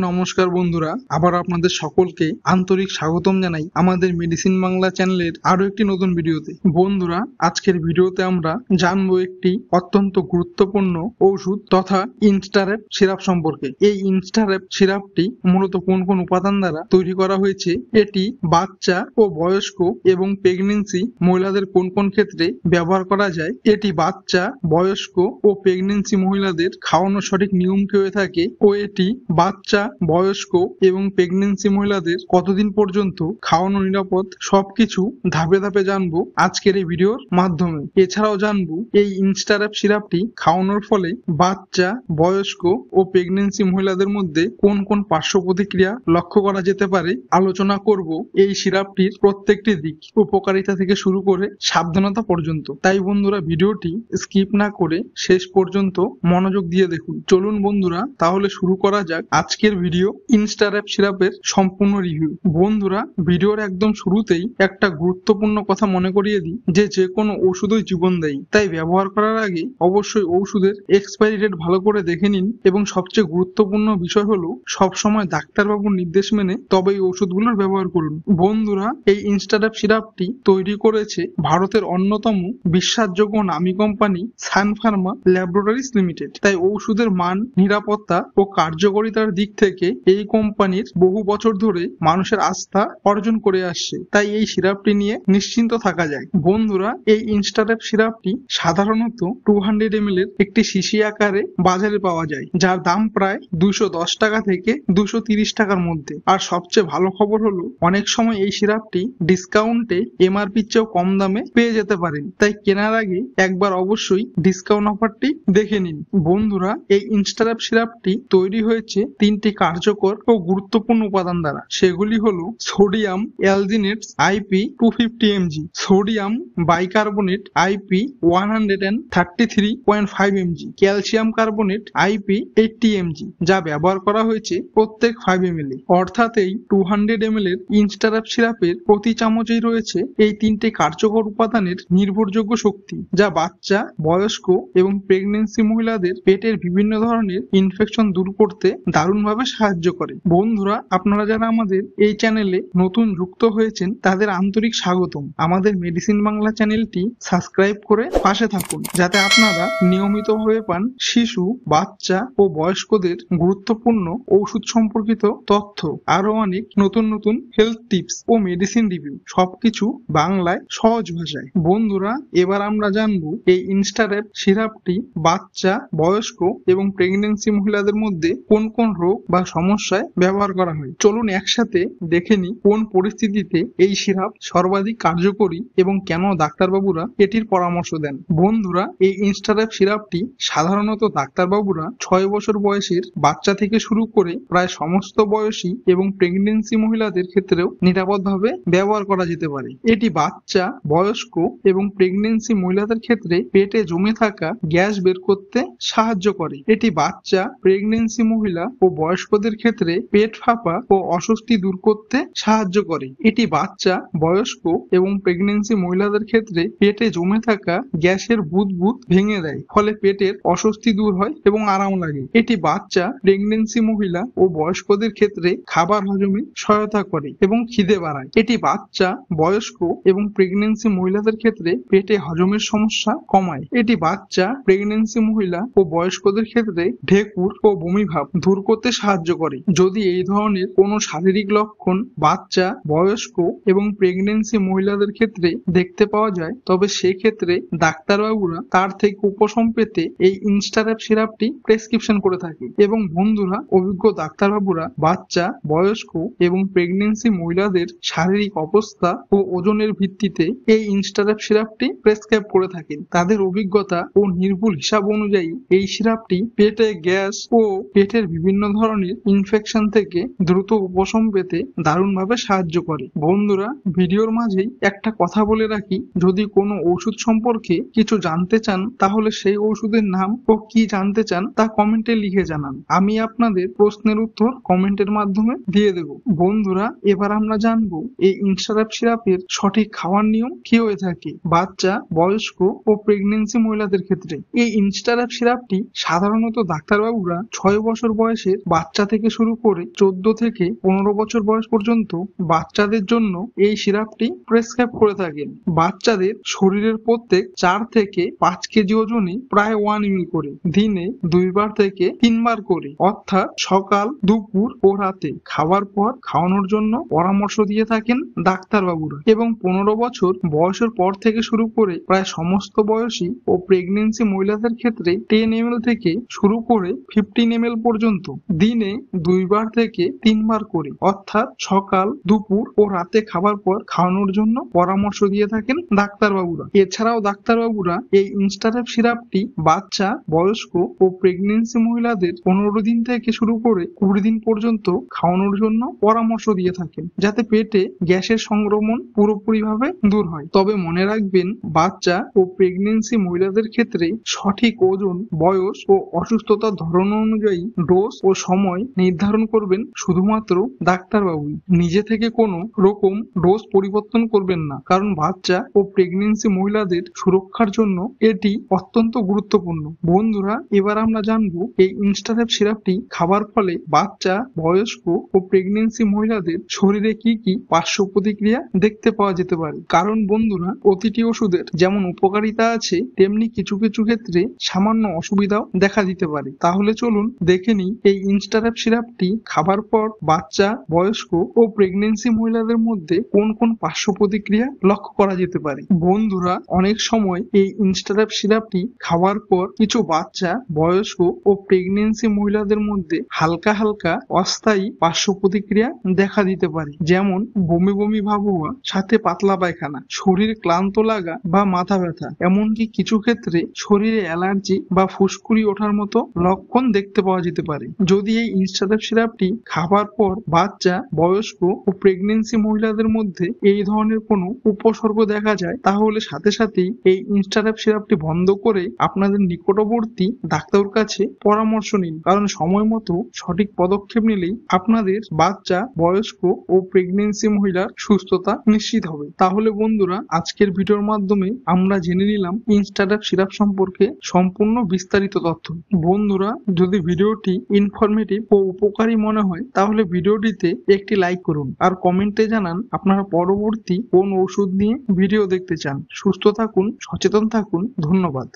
নমস্কার বন্ধুরা, আবার আপনাদের সকলকে আন্তরিক স্বাগতম জানাই আমাদের মেডিসিন বাংলা চ্যানেলের আরো একটি নতুন ভিডিওতে। বন্ধুরা, আজকের ভিডিওতে আমরা জানবো একটি অত্যন্ত গুরুত্বপূর্ণ ওষুধ তথা ইনস্টারেপ সিরাপ সম্পর্কে। এই ইনস্টারেপ সিরাপটি মূলত কোন কোন উপাদান দ্বারা তৈরি করা হয়েছে, এটি বাচ্চা ও বয়স্ক এবং প্রেগন্যান্সি মহিলাদের কোন কোন ক্ষেত্রে ব্যবহার করা যায়, এটি বাচ্চা, বয়স্ক ও প্রেগন্যান্সি মহিলাদের খাওয়ানোর সঠিক নিয়ম কি হয়ে থাকে ও এটি বাচ্চা, বয়স্ক এবং প্রেগন্যান্সি মহিলাদের কতদিন পর্যন্ত খাওয়ানো নিরাপদ, সবকিছু ধাপে ধাপে জানবো আজকের এই ভিডিওর মাধ্যমে। এছাড়াও জানবো এই ইনস্টারেপ সিরাপটি খাওয়ানোর ফলে বাচ্চা, বয়স্ক ও প্রেগন্যান্সি মহিলাদের মধ্যে কোন কোন পার্শ্ব প্রতিক্রিয়া লক্ষ্য করা যেতে পারে। আলোচনা করব এই সিরাপটির প্রত্যেকটি দিক, উপকারিতা থেকে শুরু করে সাবধানতা পর্যন্ত। তাই বন্ধুরা, ভিডিওটি স্কিপ না করে শেষ পর্যন্ত মনোযোগ দিয়ে দেখুন। চলুন বন্ধুরা, তাহলে শুরু করা যাক আজকের ভিডিও ইনস্টারেপ সিরাপের সম্পূর্ণ রিভিউ। বন্ধুরা, ভিডিওর একদম শুরুতেই একটা গুরুত্বপূর্ণ কথা মনে করিয়ে দিই যে কোনো ওষুধই জীবনদায়ী, তাই ব্যবহার করার আগে অবশ্যই ওষুধের এক্সপায়ারি ডেট ভালো করে দেখে নিন এবং সবচেয়ে গুরুত্বপূর্ণ বিষয় হলো সবসময় ডাক্তারবাবুর নির্দেশ মেনে তবে এই ওষুধগুলোর ব্যবহার করুন। বন্ধুরা, এই ইনস্টারেপ সিরাপটি তৈরি করেছে ভারতের অন্যতম বিশ্বাসযোগ্য নামী কোম্পানি সান ফার্মা ল্যাবরেটরিজ লিমিটেড। তাই ওষুধের মান, নিরাপত্তা ও কার্যকারিতার দিক থেকে এই কোম্পানির বহু বছর ধরে মানুষের আস্থা অর্জন করে আসছে, তাই এই সিরাপটি নিয়ে নিশ্চিন্ত থাকা যায়। বন্ধুরা, এই ইনস্টারেপ সিরাপটি সাধারণত 200 ml এর একটি শিশি আকারে বাজারে পাওয়া যায়, যার দাম প্রায় 210 টাকা থেকে 230 টাকার মধ্যে। আর সবচেয়ে ভালো খবর হলো অনেক সময় এই সিরাপটি ডিসকাউন্টে এমআরপি চেয়েও কম দামে পেয়ে যেতে পারেন, তাই কেনার আগে একবার অবশ্যই ডিসকাউন্ট অফারটি দেখে নিন। বন্ধুরা, এই ইনস্টারেপ সিরাপটি তৈরি হয়েছে 3টি কার্যকর ও গুরুত্বপূর্ণ উপাদান দ্বারা। সেগুলি হলো sodium alginates IP 250 mg, sodium bicarbonate IP 133.5 mg, calcium carbonate IP 80 mg, যা ব্যবহার করা হয়েছে প্রত্যেক 5 ml। অর্থাৎ এই 200 ml এর ইনস্টারেপ সিরাপের প্রতি চামচেই রয়েছে এই 3টে কার্যকর উপাদানের নির্ভরযোগ্য শক্তি, যা বাচ্চা, বয়স্ক এবং প্রেগন্যান্সি মহিলাদের পেটের বিভিন্ন ধরনের ইনফেকশন দূর করতে দারুণভাবে সাহায্য করে। বন্ধুরা, আপনারা যারা আমাদের এই চ্যানেলে নতুন যুক্ত হয়েছেন তাদের আন্তরিক স্বাগতম। আমাদের মেডিসিন বাংলা চ্যানেলটি সাবস্ক্রাইব করে পাশে থাকুন, যাতে আপনারা নিয়মিতভাবে পান শিশু, বাচ্চা ও বয়স্কদের গুরুত্বপূর্ণ ঔষধ সম্পর্কিত তথ্য, আরো অনেক নতুন নতুন হেলথ টিপস ও মেডিসিন রিভিউ, সবকিছু বাংলায় সহজ ভাষায়। বন্ধুরা, এবার আমরা জানবো এই ইনস্টারেপ সিরাপটি বাচ্চা, বয়স্ক এবং প্রেগন্যান্সি মহিলাদের মধ্যে কোন কোন রোগ বা সমস্যায় ব্যবহার করা হয়। চলুন একসাথে দেখে নিই কোন পরিস্থিতিতে এই সিরাপ সর্বাধিক কার্যকরী এবং কেন ডাক্তারবাবুরা এটির পরামর্শ দেন। বন্ধুরা, এই ইনস্টারেপ সিরাপটি সাধারণত ডাক্তারবাবুরা 6 বছর বয়সের বাচ্চা থেকে শুরু করে প্রায় সমস্ত বয়সী এবং প্রেগন্যান্সি মহিলাদের ক্ষেত্রেও নিরাপদভাবে ব্যবহার করা যেতে পারে। এটি বাচ্চা, বয়স্ক এবং প্রেগন্যান্সি মহিলাদের ক্ষেত্রে পেটে জমে থাকা গ্যাস বের করতে সাহায্য করে। এটি বাচ্চা, প্রেগন্যান্সি মহিলা ও বয়স্কদের ক্ষেত্রে পেট ফাঁপা ও অস্বস্তি দূর করতে সাহায্য করে। এটি বাচ্চা, বয়স্ক এবং প্রেগন্যান্সি মহিলাদের ক্ষেত্রে পেটে জমে থাকা গ্যাসের বুদবুদ ভেঙে দেয়, ফলে পেটের অস্বস্তি দূর হয় এবং আরাম লাগে। এটি বাচ্চা, প্রেগন্যান্সি মহিলা ও বয়স্কদের ক্ষেত্রে খাবার হজমে সহায়তা করে এবং খিদে বাড়ায়। এটি বাচ্চা, বয়স্ক এবং প্রেগন্যান্সি মহিলাদের ক্ষেত্রে পেটে হজমের সমস্যা কমায়। এটি বাচ্চা, প্রেগন্যান্সি মহিলা ও বয়স্কদের ক্ষেত্রে ঢেকুর ও বমি ভাব দূর করতে সাহায্য করে। যদি এই ধরনের কোনো শারীরিক লক্ষণ বাচ্চা, বয়স্ক এবং প্রেগন্যান্সি মহিলাদের ক্ষেত্রে দেখতে পাওয়া যায়, তবে সেক্ষেত্রে ডাক্তারবাবুরা তার থেকে উপশম পেতে এই ইনস্টারেপ সিরাপটি প্রেসক্রিপশন করে থাকে। এবং বন্ধুরা, অভিজ্ঞ ডাক্তারবাবুরা বাচ্চা, বয়স্ক এবং প্রেগন্যান্সি মহিলাদের শারীরিক অবস্থা ও ওজনের ভিত্তিতে এই ইনস্টারেপ সিরাপটি প্রেসক্রাইব করে থাকেন। তাদের অভিজ্ঞতা ও নির্ভুল হিসাব অনুযায়ী এই সিরাপটি পেটে গ্যাস ও পেটের বিভিন্ন ধরনের ইনফেকশন থেকে দ্রুত উপশম পেতে দারুণভাবে সাহায্য করে। বন্ধুরা, ভিডিওর মাঝেই একটা কথা বলে রাখি, যদি কোনো ওষুধ সম্পর্কে কিছু জানতে চান তাহলে সেই ওষুধের নাম ও কি জানতে চান তা কমেন্টে লিখে জানান। আমি আপনাদের প্রশ্নের উত্তর কমেন্টের মাধ্যমে দিয়ে দেব। বন্ধুরা, এবার আমরা জানবো এই ইনস্টারেপ সিরাপের সঠিক খাওয়ার নিয়ম কি হয়ে থাকে বাচ্চা, বয়স্ক ও প্রেগন্যান্সি মহিলাদের ক্ষেত্রে। এই ইনস্টারেপ সিরাপটি সাধারণত ডাক্তারবাবুরা 6 বছর বয়সের বাচ্চা বাচ্চা থেকে শুরু করে 14 থেকে 15 বছর বয়স পর্যন্ত বাচ্চাদের জন্য এই সিরাপটি প্রেসক্রাইব করে থাকেন। বাচ্চাদের শরীরের প্রত্যেক 4 থেকে 5 কেজি ওজনে প্রায় 1 ml করে দিনে 2 বার থেকে 3 বার করে, অর্থাৎ সকাল, দুপুর ও রাতে খাওয়ার পর খাওয়ানোর জন্য পরামর্শ দিয়ে থাকেন ডাক্তারবাবুরা। এবং 15 বছর বয়সের পর থেকে শুরু করে প্রায় সমস্ত বয়সী ও প্রেগনেন্সি মহিলাদের ক্ষেত্রে 10 ml থেকে শুরু করে 15 ml পর্যন্ত দিনে 2 বার থেকে 3 বার করে, অর্থাৎ সকাল, দুপুর ও রাতে খাবার পর খাওয়ানোর জন্য পরামর্শ দিয়ে থাকেন ডাক্তারবাবুরা। এছাড়াও ডাক্তারবাবুরা এই ইনস্টারেপ সিরাপটি বাচ্চা, বয়স্ক ও প্রেগনেন্সি মহিলাদের 15 দিন থেকে শুরু করে 20 দিন পর্যন্ত খাওয়ানোর জন্য পরামর্শ দিয়ে থাকেন, যাতে পেটে গ্যাসের সংক্রমণ পুরোপুরিভাবে দূর হয়। তবে মনে রাখবেন, বাচ্চা ও প্রেগনেন্সি মহিলাদের ক্ষেত্রে সঠিক ওজন, বয়স ও অসুস্থতার ধরন অনুযায়ী ডোজ ও সময় নির্ধারণ করবেন শুধুমাত্র ডাক্তারবাবুই। নিজে থেকে কোনো রকম ডোজ পরিবর্তন করবেন না, কারণ বাচ্চা ও প্রেগনেন্সি মহিলাদের সুরক্ষার জন্য এটি অত্যন্ত গুরুত্বপূর্ণ। বন্ধুরা, এবার আমরা জানবো এই ইনস্টারেপ সিরাপটি খাবার ফলে বাচ্চা, বয়স্ক ও প্রেগনেন্সি মহিলাদের শরীরে কি কি পার্শ্ব প্রতিক্রিয়া দেখতে পাওয়া যেতে পারে। কারণ বন্ধুরা, প্রতিটি ওষুধের যেমন উপকারিতা আছে, তেমনি কিছু কিছু ক্ষেত্রে সামান্য অসুবিধাও দেখা দিতে পারে। তাহলে চলুন দেখে নিই এই ইনস্টারেপ সিরাপটি খাবার পর বাচ্চা, বয়স্ক ও প্রেগনেন্সি মহিলাদের মধ্যে কোন কোন পার্শ্ব প্রতিক্রিয়া লক্ষ্য করা যেতে পারে। বন্ধুরা, অনেক সময় এই ইনস্টারেপ সিরাপটি খাওয়ার পর কিছু বাচ্চা, বয়স্ক ও প্রেগনেন্সি মহিলাদের মধ্যে হালকা হালকা অস্থায়ী পার্শ্ব প্রতিক্রিয়া দেখা দিতে পারে, যেমন বমি বমি ভাব হওয়া, সাথে পাতলা পায়খানা, শরীর ক্লান্ত লাগা বা মাথা ব্যথা, এমনকি কিছু ক্ষেত্রে শরীরে অ্যালার্জি বা ফুসকুড়ি ওঠার মতো লক্ষণ দেখতে পাওয়া যেতে পারে। যদি এই ইনস্টারেপ সিরাপটি খাবার পর বাচ্চা, বয়স্ক ও প্রেগনেন্সি মহিলাদের মধ্যে এই ধরনের কোনো উপসর্গ দেখা যায়, তাহলে সাথে সাথেই এই ইনস্টারেপ সিরাপটি বন্ধ করে আপনাদের নিকটবর্তী ডাক্তারের কাছে পরামর্শ নিন, কারণ সময় মতো সঠিক পদক্ষেপ নিলেই আপনাদের বাচ্চা, বয়স্ক ও প্রেগনেন্সি মহিলার সুস্থতা নিশ্চিত হবে। তাহলে বন্ধুরা, আজকের ভিডিওর মাধ্যমে আমরা জেনে নিলাম ইনস্টারেপ সিরাপ সম্পর্কে সম্পূর্ণ বিস্তারিত তথ্য। বন্ধুরা, যদি ভিডিওটি ইনফরমেটিভ ও উপকারী মনে হয় তাহলে ভিডিওটিতে একটি লাইক করুন আর কমেন্টে জানান আপনারা পরবর্তী কোন ওষুধ নিয়ে ভিডিও দেখতে চান। সুস্থ থাকুন, সচেতন থাকুন। ধন্যবাদ।